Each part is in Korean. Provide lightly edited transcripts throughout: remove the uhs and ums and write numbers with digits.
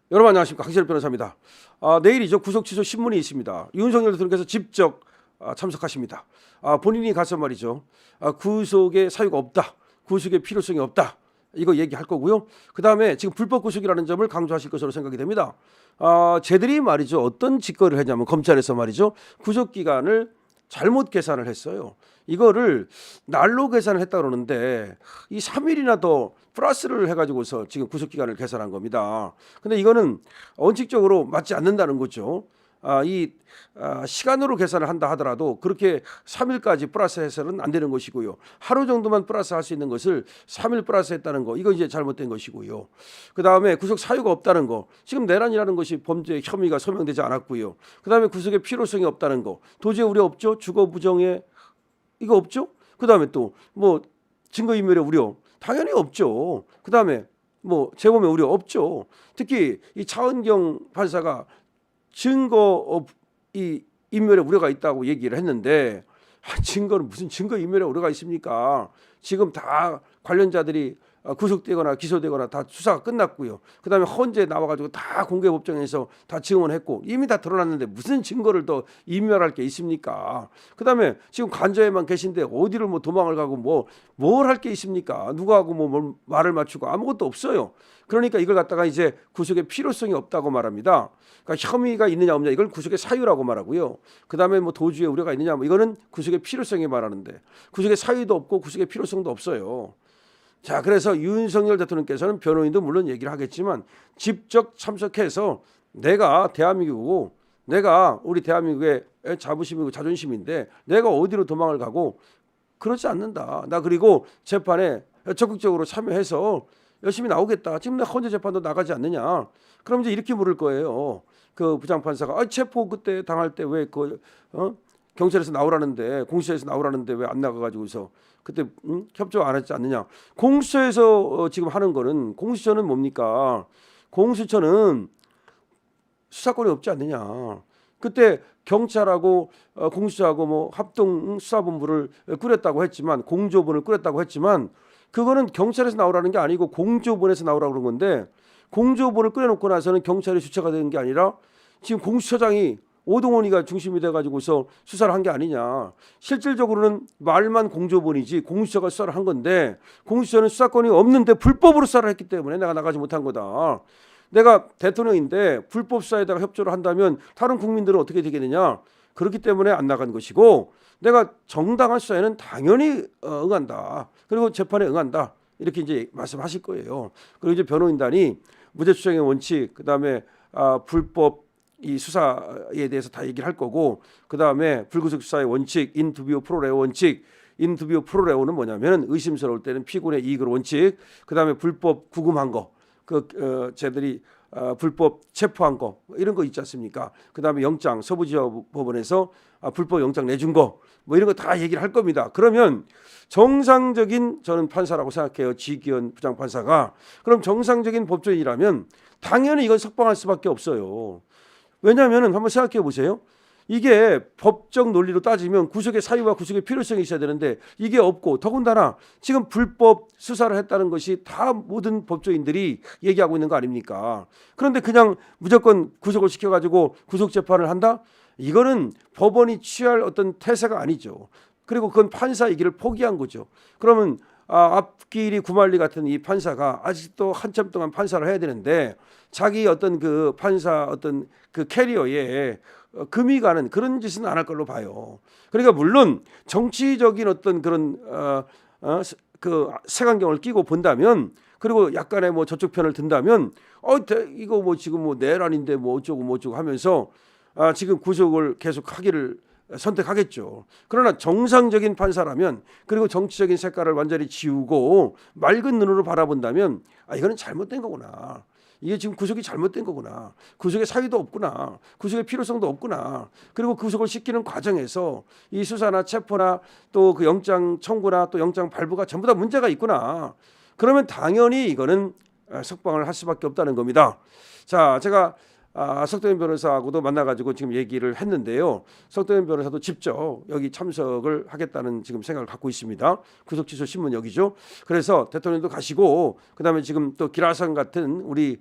여러분 안녕하십니까, 강신일 변호사입니다. 내일이죠. 구속 취소 신문이 있습니다. 윤석열 대통령께서 직접 참석하십니다. 본인이 가서 말이죠. 구속의 사유가 없다, 구속의 필요성이 없다, 이거 얘기할 거고요. 그 다음에 지금 불법 구속이라는 점을 강조하실 것으로 생각이 됩니다. 쟤들이 말이죠, 어떤 짓거리를 했냐면 검찰에서 말이죠, 구속 기간을 잘못 계산을 했어요. 이거를 날로 계산을 했다 그러는데 이 3일이나 더 플러스를 해가지고서 지금 구속 기간을 계산한 겁니다. 근데 이거는 원칙적으로 맞지 않는다는 거죠. 시간으로 계산을 한다 하더라도 그렇게 3일까지 플러스해서는 안 되는 것이고요. 하루 정도만 플러스할 수 있는 것을 3일 플러스했다는 거, 이거 이제 잘못된 것이고요. 그 다음에 구속 사유가 없다는 거, 지금 내란이라는 것이 범죄 혐의가 소명되지 않았고요. 그 다음에 구속의 필요성이 없다는 거, 도저히 우려 없죠. 주거 부정에 이거 없죠. 그 다음에 또 뭐 증거인멸의 우려 당연히 없죠. 그 다음에 뭐 재범의 우려 없죠. 특히 이 차은경 판사가 증거 이 인멸의 우려가 있다고 얘기를 했는데 증거는 무슨 증거 인멸의 우려가 있습니까? 지금 다 관련자들이 구속되거나 기소되거나 다 수사가 끝났고요. 그다음에 헌재 나와가지고 다 공개법정에서 다 증언했고 이미 다 드러났는데 무슨 증거를 더 인멸할 게 있습니까? 그다음에 지금 관저에만 계신데 어디를 뭐 도망을 가고 뭐 뭘 할 게 있습니까? 누구하고 뭐 말을 맞추고 아무것도 없어요. 그러니까 이걸 갖다가 이제 구속의 필요성이 없다고 말합니다. 그러니까 혐의가 있느냐 없느냐 이걸 구속의 사유라고 말하고요. 그다음에 뭐 도주의 우려가 있느냐 뭐 이거는 구속의 필요성이 말하는데 구속의 사유도 없고 구속의 필요성도 없어요. 자, 그래서 윤석열 대통령께서는 변호인도 물론 얘기를 하겠지만 직접 참석해서 내가 대한민국이고 내가 우리 대한민국의 자부심이고 자존심인데 내가 어디로 도망을 가고 그렇지 않는다. 나 그리고 재판에 적극적으로 참여해서 열심히 나오겠다. 지금 내 헌재 재판도 나가지 않느냐. 그럼 이제 이렇게 물을 거예요. 그 부장판사가 체포 그때 당할 때 왜 경찰에서 나오라는데 공수처에서 나오라는데 왜 안 나가가지고서 그때 협조 안 했지 않느냐. 공수처에서 지금 하는 거는 공수처는 뭡니까? 공수처는 수사권이 없지 않느냐. 그때 경찰하고 공수처하고 뭐 합동 수사본부를 꾸렸다고 했지만 공조본을 꾸렸다고 했지만 그거는 경찰에서 나오라는 게 아니고 공조본에서 나오라고 그런 건데 공조본을 꾸려놓고 나서는 경찰이 주체가 되는 게 아니라 지금 공수처장이 오동원이가 중심이 돼가지고서 수사를 한 게 아니냐. 실질적으로는 말만 공조본이지 공수처가 수사를 한 건데 공수처는 수사권이 없는데 불법으로 수사를 했기 때문에 내가 나가지 못한 거다. 내가 대통령인데 불법 수사에다가 협조를 한다면 다른 국민들은 어떻게 되겠느냐. 그렇기 때문에 안 나간 것이고 내가 정당한 수사에는 당연히 응한다. 그리고 재판에 응한다. 이렇게 이제 말씀하실 거예요. 그리고 이제 변호인단이 무죄 추정의 원칙, 그다음에 불법 이 수사에 대해서 다 얘기를 할 거고 그다음에 불구속 수사의 원칙, 인투비오 프로레오 원칙, 인투비오 프로레오는 뭐냐면 의심스러울 때는 피고인의 이익을 원칙, 그다음에 불법 구금한 거, 쟤들이 불법 체포한 거 이런 거 있지 않습니까? 그다음에 영장 서부지법원에서 불법 영장 내준 거 뭐 이런 거 다 얘기를 할 겁니다. 그러면 정상적인 저는 판사라고 생각해요. 지기현 부장판사가. 그럼 정상적인 법조인이라면 당연히 이건 석방할 수밖에 없어요. 왜냐하면 한번 생각해 보세요. 이게 법적 논리로 따지면 구속의 사유와 구속의 필요성이 있어야 되는데 이게 없고 더군다나 지금 불법 수사를 했다는 것이 다 모든 법조인들이 얘기하고 있는 거 아닙니까? 그런데 그냥 무조건 구속을 시켜가지고 구속 재판을 한다? 이거는 법원이 취할 어떤 태세가 아니죠. 그리고 그건 판사이기를 포기한 거죠. 그러면 앞길이 구말리 같은 이 판사가 아직도 한참 동안 판사를 해야 되는데 자기 어떤 그 판사 어떤 그 캐리어에 금이 가는 그런 짓은 안 할 걸로 봐요. 그러니까 물론 정치적인 어떤 그런 그 색안경을 끼고 본다면 그리고 약간의 뭐 저쪽 편을 든다면 이거 뭐 지금 뭐 내란인데 뭐 어쩌고 뭐 어쩌고 하면서 지금 구속을 계속 하기를 선택하겠죠. 그러나 정상적인 판사라면 그리고 정치적인 색깔을 완전히 지우고 맑은 눈으로 바라본다면 이거는 잘못된 거구나. 이게 지금 구속이 잘못된 거구나. 구속의 사유도 없구나. 구속의 필요성도 없구나. 그리고 구속을 시키는 과정에서 이 수사나 체포나 또 그 영장 청구나 또 영장 발부가 전부 다 문제가 있구나. 그러면 당연히 이거는 석방을 할 수밖에 없다는 겁니다. 자, 제가 석동현 변호사하고도 만나가지고 지금 얘기를 했는데요. 석동현 변호사도 직접 여기 참석을 하겠다는 지금 생각을 갖고 있습니다. 구속 취소 신문 여기죠. 그래서 대통령도 가시고 그다음에 지금 또 기라성 같은 우리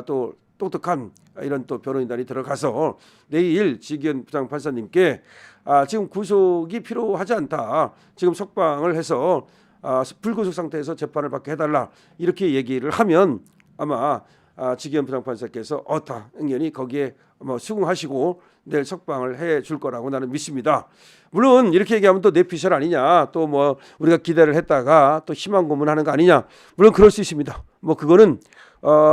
또 똑똑한 이런 또 변호인단이 들어가서 내일 지기현 부장판사님께 지금 구속이 필요하지 않다. 지금 석방을 해서 불구속 상태에서 재판을 받게 해달라. 이렇게 얘기를 하면 아마 지기현 부장판사께서 당연히 거기에 수긍하시고 내일 석방을 해줄 거라고 나는 믿습니다. 물론 이렇게 얘기하면 또 내피셜 아니냐, 또 뭐 우리가 기대를 했다가 또 희망 고문하는 거 아니냐, 물론 그럴 수 있습니다. 뭐 그거는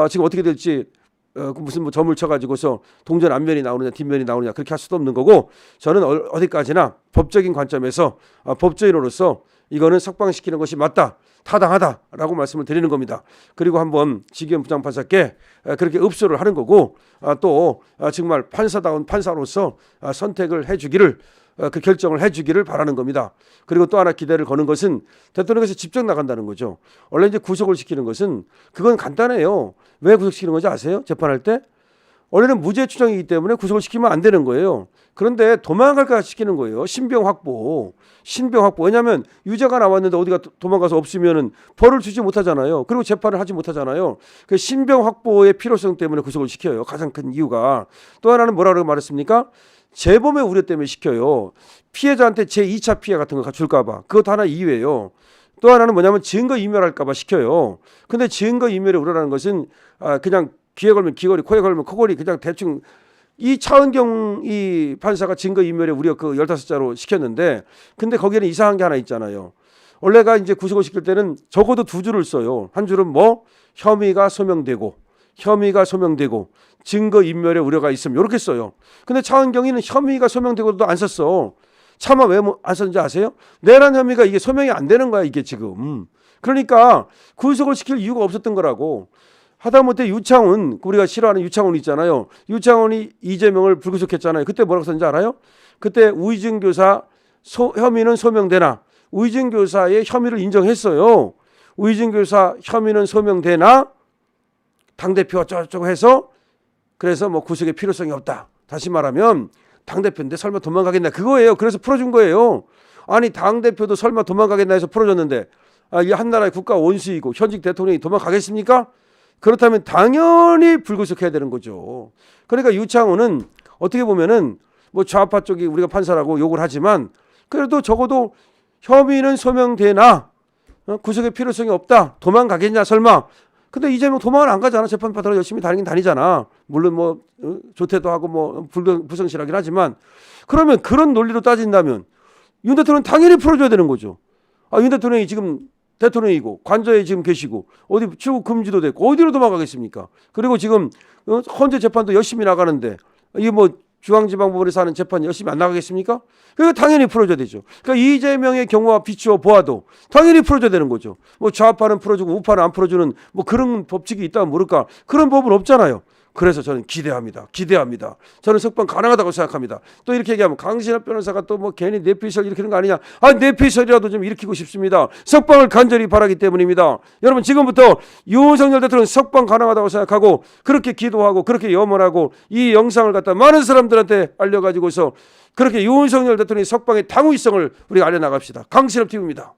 지금 어떻게 될지 무슨 뭐 점을 쳐가지고서 동전 앞면이 나오느냐 뒷면이 나오느냐 그렇게 할 수도 없는 거고, 저는 어디까지나 법적인 관점에서 법조인으로서 이거는 석방시키는 것이 맞다, 타당하다라고 말씀을 드리는 겁니다. 그리고 한번 지기현 부장판사께 그렇게 읍소를 하는 거고, 또 정말 판사다운 판사로서 선택을 해주기를, 그 결정을 해주기를 바라는 겁니다. 그리고 또 하나 기대를 거는 것은 대통령께서 직접 나간다는 거죠. 원래 이제 구속을 시키는 것은 그건 간단해요. 왜 구속시키는 건지 아세요? 재판할 때 원래는 무죄 추정이기 때문에 구속을 시키면 안 되는 거예요. 그런데 도망갈까 시키는 거예요. 신병 확보. 왜냐하면 유죄가 나왔는데 어디가 도망가서 없으면은 벌을 주지 못하잖아요. 그리고 재판을 하지 못하잖아요. 그 신병 확보의 필요성 때문에 구속을 시켜요. 가장 큰 이유가. 또 하나는 뭐라고 말했습니까? 재범의 우려 때문에 시켜요. 피해자한테 제2차 피해 같은 거 줄까 봐. 그것도 하나 이유예요. 또 하나는 뭐냐면 증거 인멸할까 봐 시켜요. 근데 증거 인멸의 우려라는 것은 그냥 귀에 걸면 귀걸이, 코에 걸면 코걸이, 그냥 대충 이 차은경 이 판사가 증거 인멸의 우려 그 15자로 시켰는데, 근데 거기에는 이상한 게 하나 있잖아요. 원래가 이제 구속을 시킬 때는 적어도 2줄을 써요. 한 줄은 뭐 혐의가 소명되고 증거 인멸의 우려가 있으면 이렇게 써요. 근데 차은경이는 혐의가 소명되고도 안 썼어. 차마 왜 안 썼는지 아세요? 내란 혐의가 이게 소명이 안 되는 거야, 이게 지금. 그러니까 구속을 시킬 이유가 없었던 거라고. 하다못해 유창훈, 우리가 싫어하는 유창훈 있잖아요. 유창훈이 이재명을 불구속했잖아요. 그때 뭐라고 썼는지 알아요? 그때 우이증 교사 혐의는 소명되나, 우이증 교사의 혐의를 인정했어요. 우이증 교사 혐의는 소명되나 당대표 어쩌고저쩌고 해서, 그래서 뭐 구속의 필요성이 없다. 다시 말하면 당대표인데 설마 도망가겠나, 그거예요. 그래서 풀어준 거예요. 아니 당대표도 설마 도망가겠나 해서 풀어줬는데, 이 한나라의 국가 원수이고 현직 대통령이 도망가겠습니까? 그렇다면 당연히 불구속해야 되는 거죠. 그러니까 유창훈은 어떻게 보면은 뭐 좌파 쪽이 우리가 판사라고 욕을 하지만, 그래도 적어도 혐의는 소명되나 구속의 필요성이 없다. 도망가겠냐 설마. 근데 이재명 도망을 안 가잖아. 재판 받으러 열심히 다니긴 다니잖아. 물론 뭐 조퇴도 하고 뭐 불성실하긴 하지만, 그러면 그런 논리로 따진다면 윤 대통령은 당연히 풀어줘야 되는 거죠. 윤 대통령이 지금 대통령이고 관저에 지금 계시고 어디 출국 금지도 됐고 어디로 도망가겠습니까? 그리고 지금 헌재 재판도 열심히 나가는데 이게 뭐 중앙지방법원에서 하는 재판 열심히 안 나가겠습니까? 그러니까 당연히 풀어줘야 되죠. 그러니까 이재명의 경우와 비추어 보아도 당연히 풀어줘야 되는 거죠. 뭐 좌파는 풀어주고 우파는 안 풀어주는 뭐 그런 법칙이 있다면 모를까. 그런 법은 없잖아요. 그래서 저는 기대합니다. 저는 석방 가능하다고 생각합니다. 또 이렇게 얘기하면 강신업 변호사가 또 뭐 괜히 뇌피셜 일으키는 거 아니냐. 뇌피셜이라도 좀 일으키고 싶습니다. 석방을 간절히 바라기 때문입니다. 여러분 지금부터 윤석열 대통령 석방 가능하다고 생각하고 그렇게 기도하고 그렇게 염원하고 이 영상을 갖다 많은 사람들한테 알려가지고서 그렇게 윤석열 대통령의 석방의 당위성을 우리가 알려나갑시다. 강신업 TV입니다.